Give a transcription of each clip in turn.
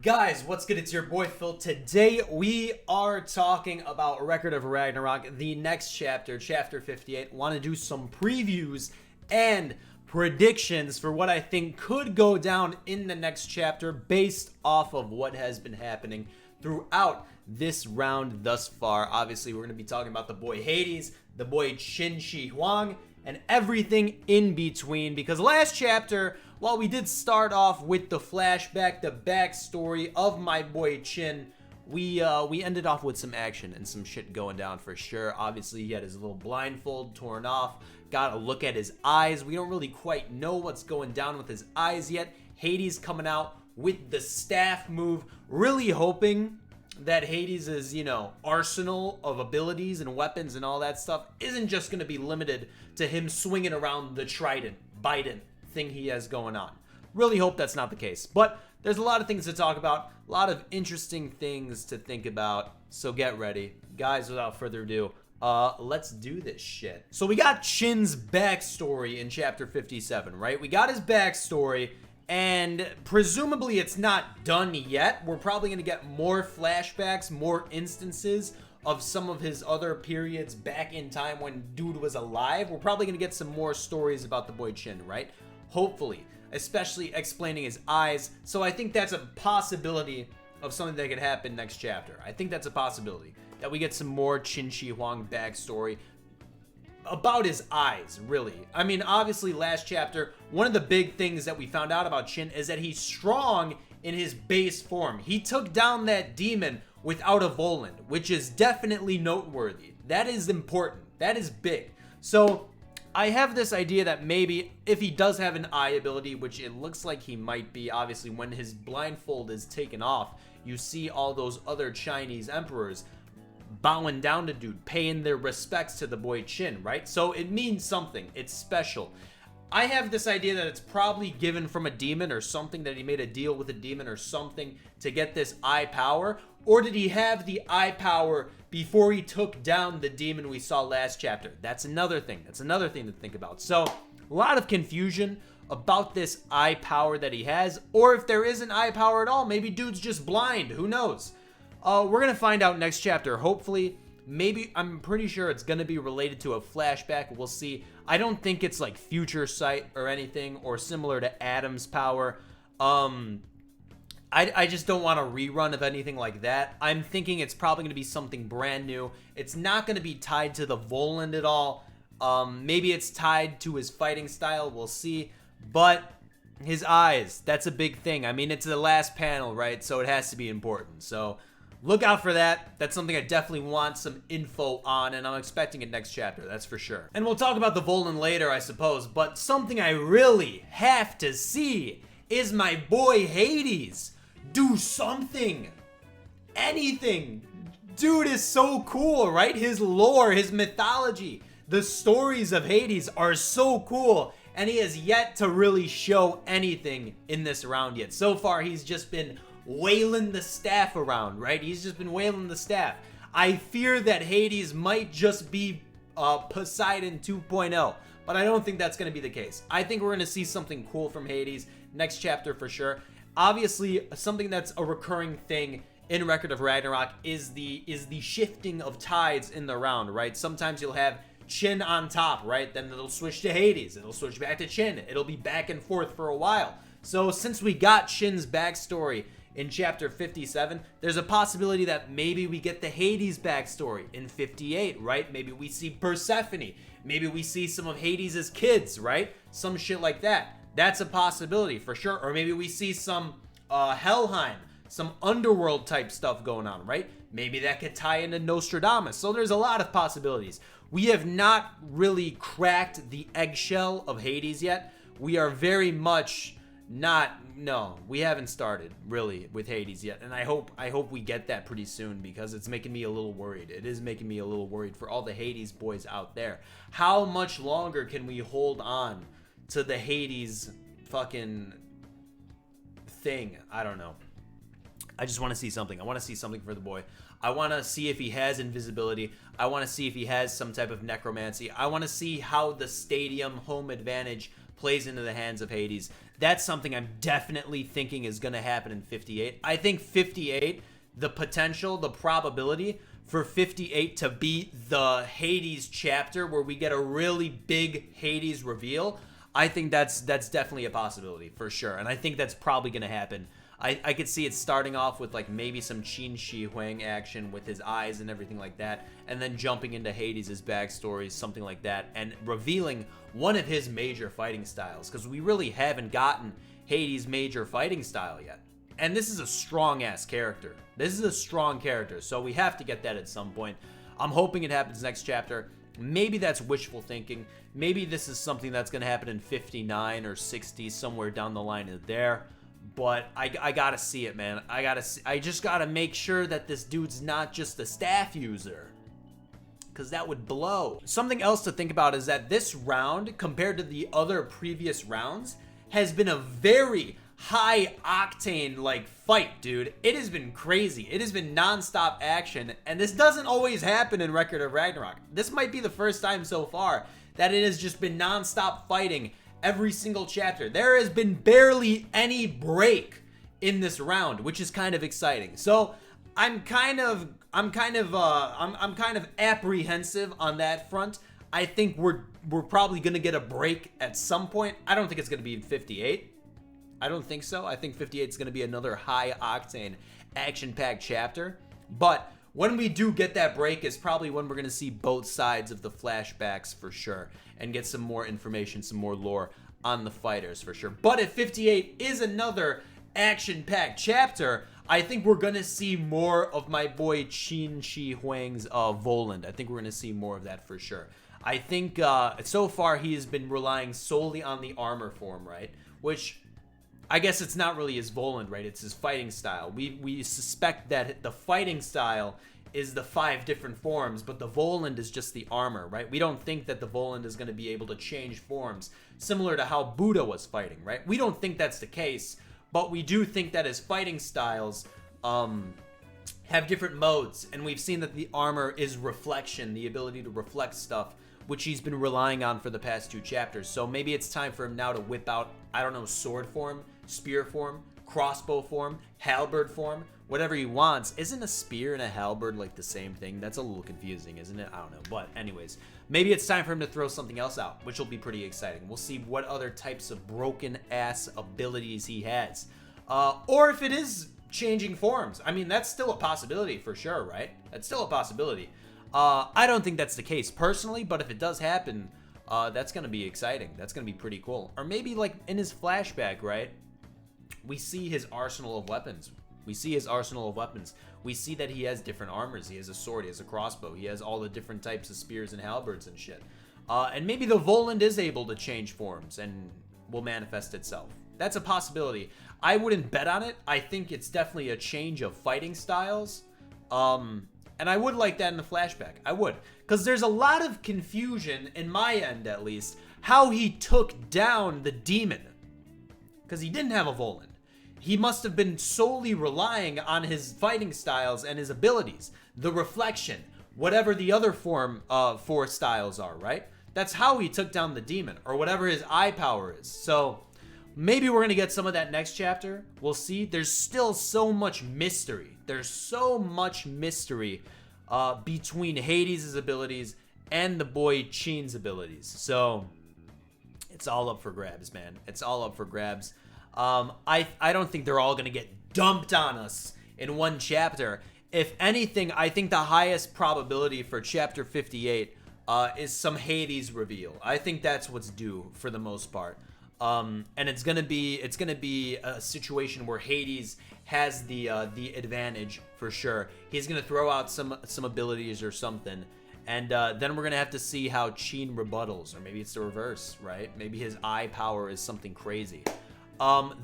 Guys, what's good? It's your boy Phil. Today we are talking about Record of Ragnarok, the next chapter, chapter 58. Want to do some previews and predictions for what I think could go down in the next chapter based off of what has been happening throughout this round thus far. Obviously, we're going to be talking about the boy Hades, the boy Qin Shi Huang, and everything in between, because last chapter, while we did start off with the flashback, the backstory of my boy Qin, we ended off with some action and some shit going down for sure. Obviously, he had his little blindfold torn off, got a look at his eyes. We don't really quite know what's going down with his eyes yet. Hades coming out with the staff move, really hoping that Hades' arsenal of abilities and weapons and all that stuff isn't just going to be limited to him swinging around the trident, Biden thing he has going on. Really hope that's not the case. But there's a lot of things to talk about, a lot of interesting things to think about, so get ready. Guys, without further ado, let's do this shit. So we got Qin's backstory in chapter 57, right? We got his backstory, and presumably it's not done yet. We're probably going to get more flashbacks, more instances of some of his other periods back in time when dude was alive. We're probably going to get some more stories about the boy Qin, right? Hopefully, especially explaining his eyes. So I think that's a possibility of something that could happen next chapter. I think that's a possibility that we get some more Qin Shi Huang backstory about his eyes, really. I mean, obviously last chapter, one of the big things that we found out about Qin is that he's strong in his base form. He took down that demon without a volund, which is definitely noteworthy. That is important. That is big. So I have this idea that maybe if he does have an eye ability, which it looks like he might be, obviously when his blindfold is taken off, you see all those other Chinese emperors bowing down to dude, paying their respects to the boy Qin, right? So it means something. It's special. I have this idea that it's probably given from a demon or something, that he made a deal with a demon or something to get this eye power. Or did he have the eye power before he took down the demon we saw last chapter? That's another thing. That's another thing to think about. So a lot of confusion about this eye power that he has. Or if there is an eye power at all, maybe dude's just blind. Who knows? We're going to find out next chapter, hopefully. Maybe, I'm pretty sure it's going to be related to a flashback. We'll see. I don't think it's like future sight or anything, or similar to Adam's power. I just don't want a rerun of anything like that. I'm thinking it's probably going to be something brand new. It's not going to be tied to the volund at all. Maybe it's tied to his fighting style. We'll see. But his eyes, that's a big thing. I mean, it's the last panel, right? So it has to be important. So look out for that. That's something I definitely want some info on, and I'm expecting it next chapter, that's for sure. And we'll talk about the volund later, I suppose, but something I really have to see is my boy Hades do something. Anything. Dude is so cool, right? His lore, his mythology, the stories of Hades are so cool, and he has yet to really show anything in this round yet. So far, he's just been wailing the staff around, right? He's just been wailing the staff. I fear that Hades might just be Poseidon 2.0, but I don't think that's going to be the case. I think we're going to see something cool from Hades next chapter for sure. Obviously, something that's a recurring thing in Record of Ragnarok is the shifting of tides in the round, right? Sometimes you'll have Qin on top, right? Then it'll switch to Hades. It'll switch back to Qin. It'll be back and forth for a while. So since we got Qin's backstory in chapter 57, there's a possibility that maybe we get the Hades backstory in 58, right? Maybe we see Persephone. Maybe we see some of Hades' kids, right? Some shit like that. That's a possibility for sure. Or maybe we see some Helheim, some underworld type stuff going on, right? Maybe that could tie into Nostradamus. So there's a lot of possibilities. We have not really cracked the eggshell of Hades yet. We are very much we haven't started really with Hades yet, and I hope we get that pretty soon, because it's making me a little worried. It is making me a little worried for all the Hades boys out there. How much longer can we hold on to the Hades fucking thing? I don't know. I just want to see something. I want to see something for the boy. I want to see if he has invisibility. I want to see if he has some type of necromancy. I want to see how the stadium home advantage plays into the hands of Hades. That's something I'm definitely thinking is going to happen in 58. I think 58, the potential, the probability for 58 to be the Hades chapter where we get a really big Hades reveal, I think that's definitely a possibility for sure. And I think that's probably going to happen. I could see it starting off with like maybe some Qin Shi Huang action with his eyes and everything like that, and then jumping into Hades' backstory, something like that, and revealing one of his major fighting styles, because we really haven't gotten Hades' major fighting style yet. And this is a strong-ass character. This is a strong character, so we have to get that at some point. I'm hoping it happens next chapter. Maybe that's wishful thinking. Maybe this is something that's going to happen in 59 or 60, somewhere down the line of there. But I gotta see it, man. I just gotta make sure that this dude's not just a staff user, because that would blow. Something else to think about is that this round, compared to the other previous rounds, has been a very high octane like fight, dude. It has been crazy. It has been non-stop action, and this doesn't always happen in Record of Ragnarok. This might be the first time so far that it has just been non-stop fighting every single chapter. There has been barely any break in this round, which is kind of exciting. So I'm kind of apprehensive on that front. I think we're probably gonna get a break at some point. I don't think it's gonna be in 58. I don't think so. I think 58 is gonna be another high octane, action-packed chapter. But when we do get that break is probably when we're going to see both sides of the flashbacks for sure, and get some more information, some more lore on the fighters for sure. But if 58 is another action-packed chapter, I think we're going to see more of my boy Qin Shi Huang's volund. I think we're going to see more of that for sure. I think so far he has been relying solely on the armor form, right? Which I guess it's not really his volund, right? It's his fighting style. We suspect that the fighting style is the 5 different forms, but the volund is just the armor, right? We don't think that the volund is going to be able to change forms, similar to how Buddha was fighting, right? We don't think that's the case, but we do think that his fighting styles have different modes, and we've seen that the armor is reflection, the ability to reflect stuff, which he's been relying on for the past 2 chapters. So maybe it's time for him now to whip out, I don't know, sword form, spear form, crossbow form, halberd form, whatever he wants. Isn't a spear and a halberd like the same thing? That's a little confusing, isn't it? I don't know. But anyways, maybe it's time for him to throw something else out, which will be pretty exciting. We'll see what other types of broken ass abilities he has. Or if it is changing forms. I mean, that's still a possibility for sure, right? That's still a possibility. I don't think that's the case personally, but if it does happen, that's going to be exciting. That's going to be pretty cool. Or maybe like in his flashback, right? We see his arsenal of weapons. We see that he has different armors. He has a sword, he has a crossbow, he has all the different types of spears and halberds and shit. And maybe the volund is able to change forms and will manifest itself. That's a possibility. I wouldn't bet on it. I think it's definitely a change of fighting styles. And I would like that in the flashback. I would. Because there's a lot of confusion, in my end at least, how he took down the demon. Because he didn't have a volund. He must have been solely relying on his fighting styles and his abilities. The reflection. Whatever the other form 4 styles are, right? That's how he took down the demon. Or whatever his eye power is. So maybe we're going to get some of that next chapter. We'll see. There's still so much mystery. There's so much mystery between Hades' abilities and the boy Qin's abilities. So it's all up for grabs, man. It's all up for grabs. I don't think they're all going to get dumped on us in one chapter. If anything, I think the highest probability for chapter 58 is some Hades reveal. I think that's what's due for the most part. And it's gonna be a situation where Hades has the advantage for sure. He's gonna throw out some abilities or something, and then we're gonna have to see how Qin rebuttals, or maybe it's the reverse, right? Maybe his eye power is something crazy.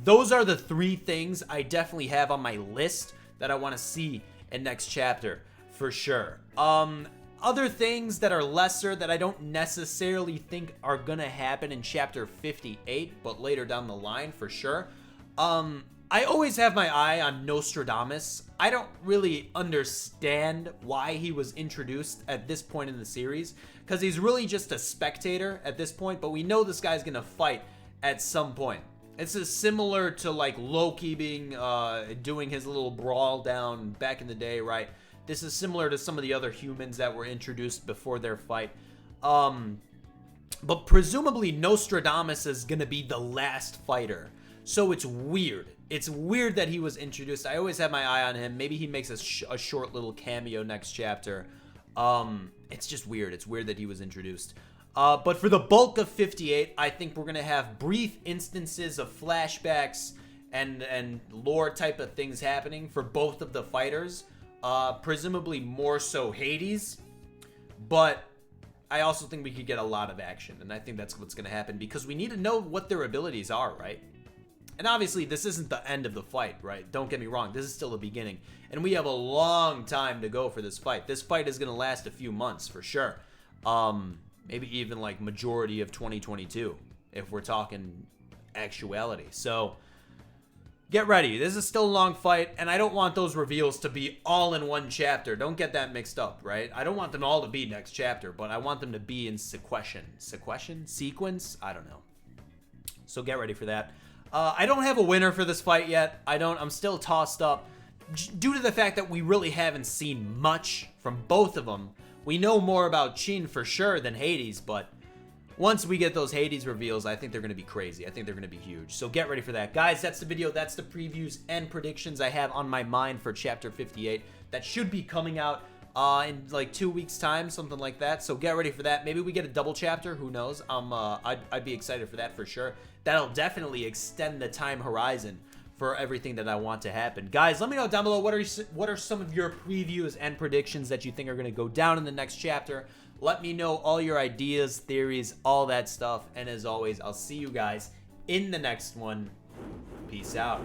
Those are the 3 things I definitely have on my list that I want to see in next chapter for sure. Other things that are lesser that I don't necessarily think are gonna happen in chapter 58, but later down the line for sure. I always have my eye on Nostradamus. I don't really understand why he was introduced at this point in the series, because he's really just a spectator at this point, but we know this guy's gonna fight at some point. It's similar to like Loki being doing his little brawl down back in the day, right? This is similar to some of the other humans that were introduced before their fight. But presumably Nostradamus is going to be the last fighter. So it's weird. It's weird that he was introduced. I always have my eye on him. Maybe he makes a short little cameo next chapter. It's just weird. It's weird that he was introduced. But for the bulk of 58, I think we're going to have brief instances of flashbacks and lore type of things happening for both of the fighters. Presumably more so Hades. But I also think we could get a lot of action. And I think that's what's going to happen because we need to know what their abilities are, right? And obviously, this isn't the end of the fight, right? Don't get me wrong. This is still the beginning. And we have a long time to go for this fight. This fight is going to last a few months for sure. Maybe even like majority of 2022 if we're talking actuality. So get ready. This is still a long fight, and I don't want those reveals to be all in one chapter. Don't get that mixed up, right? I don't want them all to be next chapter, but I want them to be in sequence? I don't know. So get ready for that. I don't have a winner for this fight yet. I'm still tossed up due to the fact that we really haven't seen much from both of them. We know more about Qin for sure than Hades, but once we get those Hades reveals, I think they're going to be crazy. I think they're going to be huge. So get ready for that. Guys, that's the video. That's the previews and predictions I have on my mind for Chapter 58. That should be coming out in like 2 weeks' time, something like that. So get ready for that. Maybe we get a double chapter. Who knows? I'd be excited for that for sure. That'll definitely extend the time horizon for everything that I want to happen. Guys, let me know down below what are some of your previews and predictions that you think are going to go down in the next chapter. Let me know all your ideas, theories, all that stuff. And as always, I'll see you guys in the next one. Peace out.